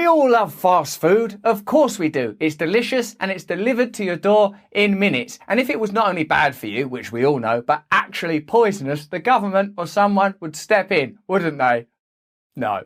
all love fast food, of course we do. It's delicious and it's delivered to your door in minutes. And if it was not only bad for you, which we all know, but actually poisonous, the government or someone would step in, wouldn't they? No.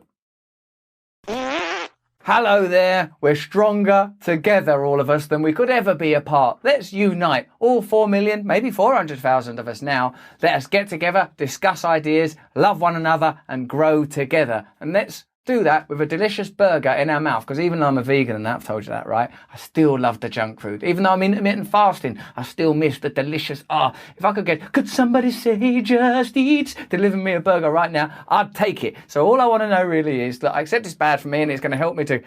Hello there, we're stronger together, all of us, than we could ever be apart. Let's unite, all 4 million, maybe 400,000 of us now. Let us get together, discuss ideas, love one another and grow together. And let's do that with a delicious burger in our mouth, because even though I'm a vegan and I've told you that, right, I still love the junk food. Even though I'm intermittent fasting, I still miss the delicious, if I could somebody say just eat, deliver me a burger right now, I'd take it. So all I want to know really is that I accept it's bad for me and it's going to help me to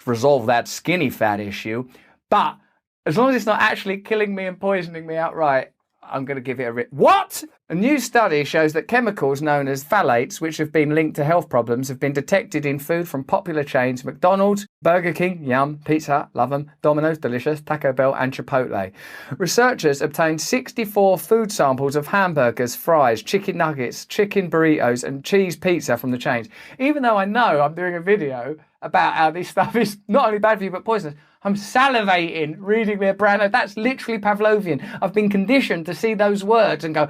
resolve that skinny fat issue, but as long as it's not actually killing me and poisoning me outright, I'm going to give it a What? A new study shows that chemicals known as phthalates, which have been linked to health problems, have been detected in food from popular chains McDonald's, Burger King, yum, Pizza Hut, love them, Domino's, delicious, Taco Bell and Chipotle. Researchers obtained 64 food samples of hamburgers, fries, chicken nuggets, chicken burritos and cheese pizza from the chains. Even though I know I'm doing a video about how this stuff is not only bad for you but poisonous, I'm salivating reading their brand. That's literally Pavlovian. I've been conditioned to see those words and go,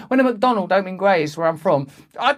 when a McDonald don't mean Grays, where I'm from, I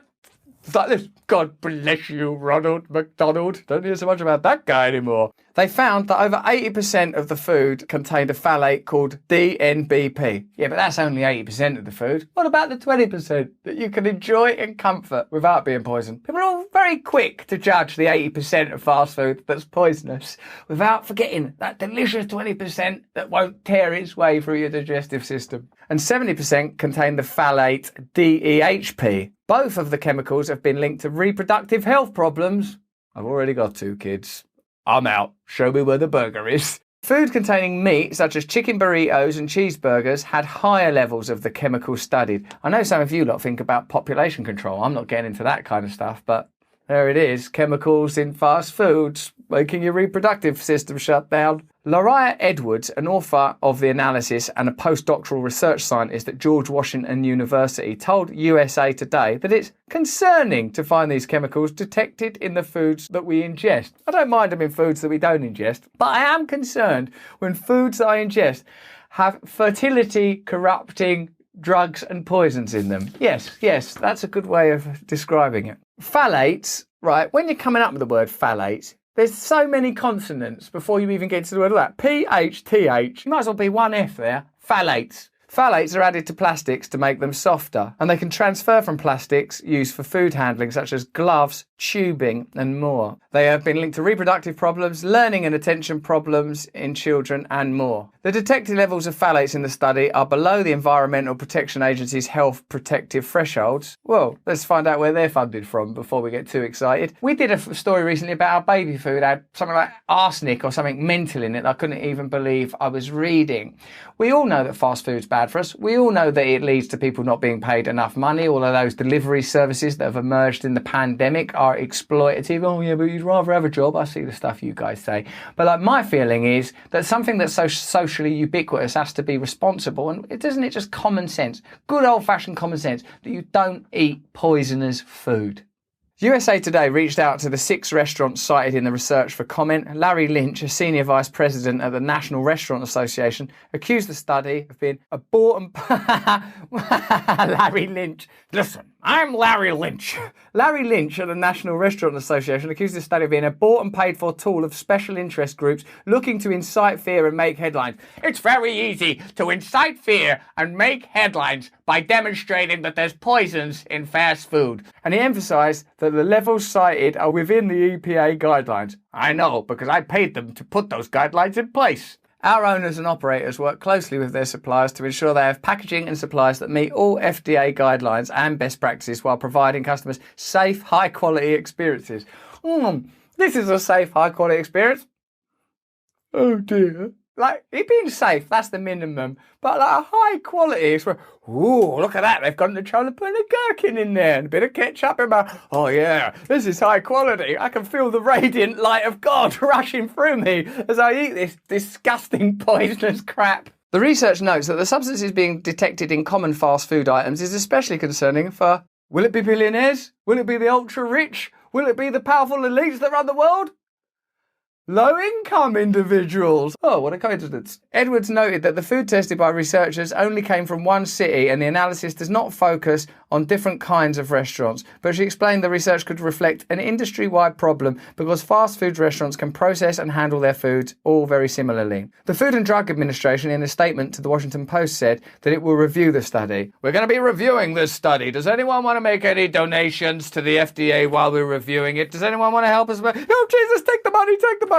like this. God bless you, Ronald McDonald. Don't hear so much about that guy anymore. They found that over 80% of the food contained a phthalate called DNBP. Yeah, but that's only 80% of the food. What about the 20% that you can enjoy in comfort without being poisoned? People are all very quick to judge the 80% of fast food that's poisonous without forgetting that delicious 20% that won't tear its way through your digestive system. And 70% contain the phthalate DEHP. Both of the chemicals have been linked to reproductive health problems. I've already got 2 kids. I'm out. Show me where the burger is. Food containing meat, such as chicken burritos and cheeseburgers, had higher levels of the chemicals studied. I know some of you lot think about population control. I'm not getting into that kind of stuff, but there it is. Chemicals in fast foods, making your reproductive system shut down. Laria Edwards, an author of the analysis and a postdoctoral research scientist at George Washington University, told USA Today that it's concerning to find these chemicals detected in the foods that we ingest. I don't mind them in foods that we don't ingest, but I am concerned when foods that I ingest have fertility corrupting drugs and poisons in them. Yes, that's a good way of describing it. Phthalates, right, when you're coming up with the word phthalates, there's so many consonants before you even get to the word of that. P-H-T-H. You might as well be one F there. Phthalates. Phthalates are added to plastics to make them softer, and they can transfer from plastics used for food handling, such as gloves, tubing, and more. They have been linked to reproductive problems, learning and attention problems in children, and more. The detected levels of phthalates in the study are below the Environmental Protection Agency's health protective thresholds. Well, let's find out where they're funded from before we get too excited. We did a story recently about our baby food had something like arsenic or something mental in it. I couldn't even believe I was reading. We all know that fast food's bad for us. We all know that it leads to people not being paid enough money. All of those delivery services that have emerged in the pandemic are exploitative. Oh yeah, but you'd rather have a job. I see the stuff you guys say. But like, my feeling is that something that's so socially ubiquitous has to be responsible. And isn't it just common sense, good old-fashioned common sense, that you don't eat poisonous food? USA Today reached out to the 6 restaurants cited in the research for comment. Larry Lynch, a senior vice president at the National Restaurant Association, accused the study of being a bought and... Larry Lynch. Listen, I'm Larry Lynch. Larry Lynch at the National Restaurant Association accused the study of being a bought and paid for tool of special interest groups looking to incite fear and make headlines. It's very easy to incite fear and make headlines by demonstrating that there's poisons in fast food. And he emphasised that the levels cited are within the EPA guidelines. I know, because I paid them to put those guidelines in place. Our owners and operators work closely with their suppliers to ensure they have packaging and supplies that meet all FDA guidelines and best practices while providing customers safe, high-quality experiences. This is a safe, high-quality experience. Oh dear. Like, it being safe, that's the minimum. But like a high quality, it's where, ooh, look at that. They've gone to try to put a gherkin in there and a bit of ketchup in my, oh yeah, this is high quality. I can feel the radiant light of God rushing through me as I eat this disgusting poisonous crap. The research notes that the substances being detected in common fast food items is especially concerning for, will it be billionaires? Will it be the ultra rich? Will it be the powerful elites that run the world? Low-income individuals. Oh, what a coincidence. Edwards noted that the food tested by researchers only came from one city and the analysis does not focus on different kinds of restaurants. But she explained the research could reflect an industry-wide problem because fast food restaurants can process and handle their foods all very similarly. The Food and Drug Administration, in a statement to the Washington Post, said that it will review the study. We're going to be reviewing this study. Does anyone want to make any donations to the FDA while we're reviewing it? Does anyone want to help us? Oh, Jesus, take the money, take the money.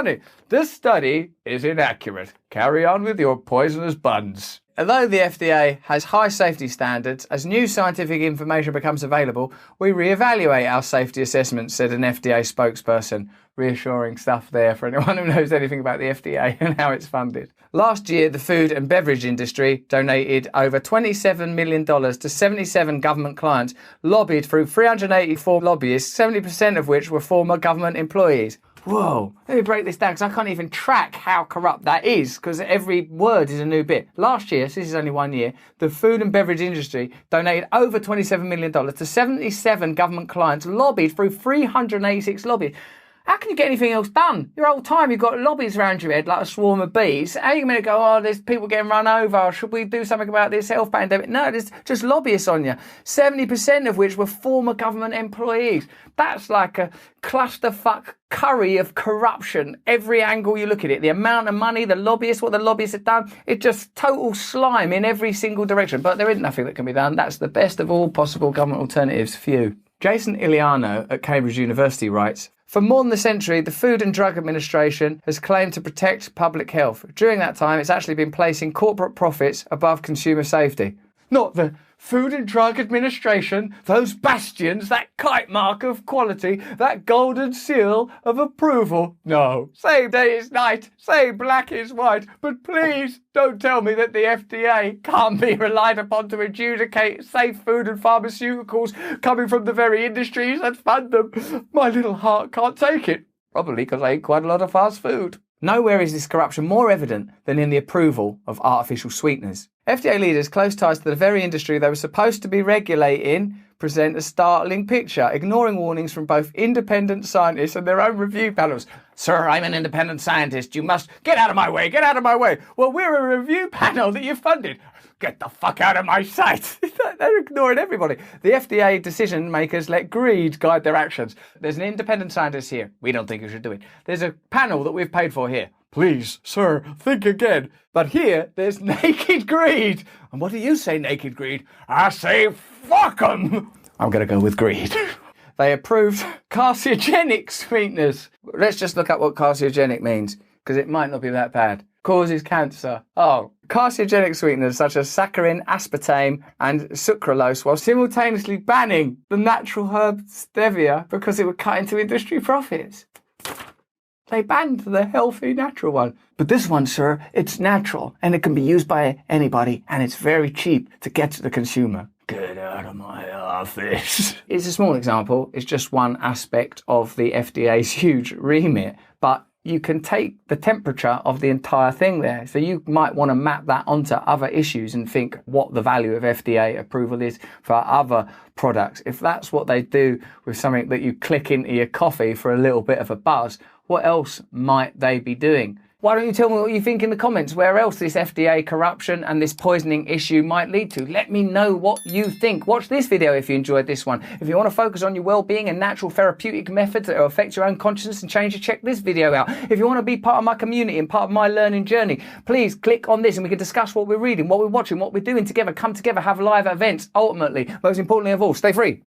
This study is inaccurate. Carry on with your poisonous buns. Although the FDA has high safety standards, as new scientific information becomes available, we reevaluate our safety assessments, said an FDA spokesperson. Reassuring stuff there for anyone who knows anything about the FDA and how it's funded. Last year, the food and beverage industry donated over $27 million to 77 government clients, lobbied through 384 lobbyists, 70% of which were former government employees. Whoa, let me break this down because I can't even track how corrupt that is because every word is a new bit. Last year, so this is only 1 year, the food and beverage industry donated over $27 million to 77 government clients, lobbied through 386 lobbyists. How can you get anything else done? Your whole time you've got lobbies around your head like a swarm of bees. How are you going to go, oh, there's people getting run over. Should we do something about this health pandemic? No, there's just lobbyists on you. 70% of which were former government employees. That's like a clusterfuck curry of corruption. Every angle you look at it, the amount of money, the lobbyists, what the lobbyists have done, it's just total slime in every single direction. But there is nothing that can be done. That's the best of all possible government alternatives for you. Jason Iliano at Cambridge University writes, for more than a century, the Food and Drug Administration has claimed to protect public health. During that time, it's actually been placing corporate profits above consumer safety. Not the Food and Drug Administration, those bastions, that kite mark of quality, that golden seal of approval. No, say day is night, say black is white, but please don't tell me that the FDA can't be relied upon to adjudicate safe food and pharmaceuticals coming from the very industries that fund them. My little heart can't take it. Probably because I eat quite a lot of fast food. Nowhere is this corruption more evident than in the approval of artificial sweeteners. FDA leaders close ties to the very industry they were supposed to be regulating present a startling picture, ignoring warnings from both independent scientists and their own review panels. Sir, I'm an independent scientist. You must get out of my way, get out of my way. Well, we're a review panel that you funded. Get the fuck out of my sight. They're ignoring everybody. The FDA decision makers let greed guide their actions. There's an independent scientist here. We don't think you should do it. There's a panel that we've paid for here. Please, sir, think again. But here, there's naked greed. And what do you say, naked greed? I say, fuck 'em. I'm going to go with greed. They approved carcinogenic sweeteners. Let's just look up what carcinogenic means, because it might not be that bad. Causes cancer. Oh, carcinogenic sweeteners such as saccharin, aspartame, and sucralose, while simultaneously banning the natural herb stevia because it would cut into industry profits. They banned the healthy, natural one. But this one, sir, it's natural, and it can be used by anybody, and it's very cheap to get to the consumer. Get out of my office. It's a small example. It's just one aspect of the FDA's huge remit, but you can take the temperature of the entire thing there. So you might want to map that onto other issues and think what the value of FDA approval is for other products. If that's what they do with something that you click into your coffee for a little bit of a buzz, what else might they be doing? Why don't you tell me what you think in the comments, where else this FDA corruption and this poisoning issue might lead to? Let me know what you think. Watch this video if you enjoyed this one. If you want to focus on your well-being and natural therapeutic methods that will affect your own consciousness and change you, check this video out. If you want to be part of my community and part of my learning journey, please click on this and we can discuss what we're reading, what we're watching, what we're doing together, come together, have live events. Ultimately, most importantly of all, stay free.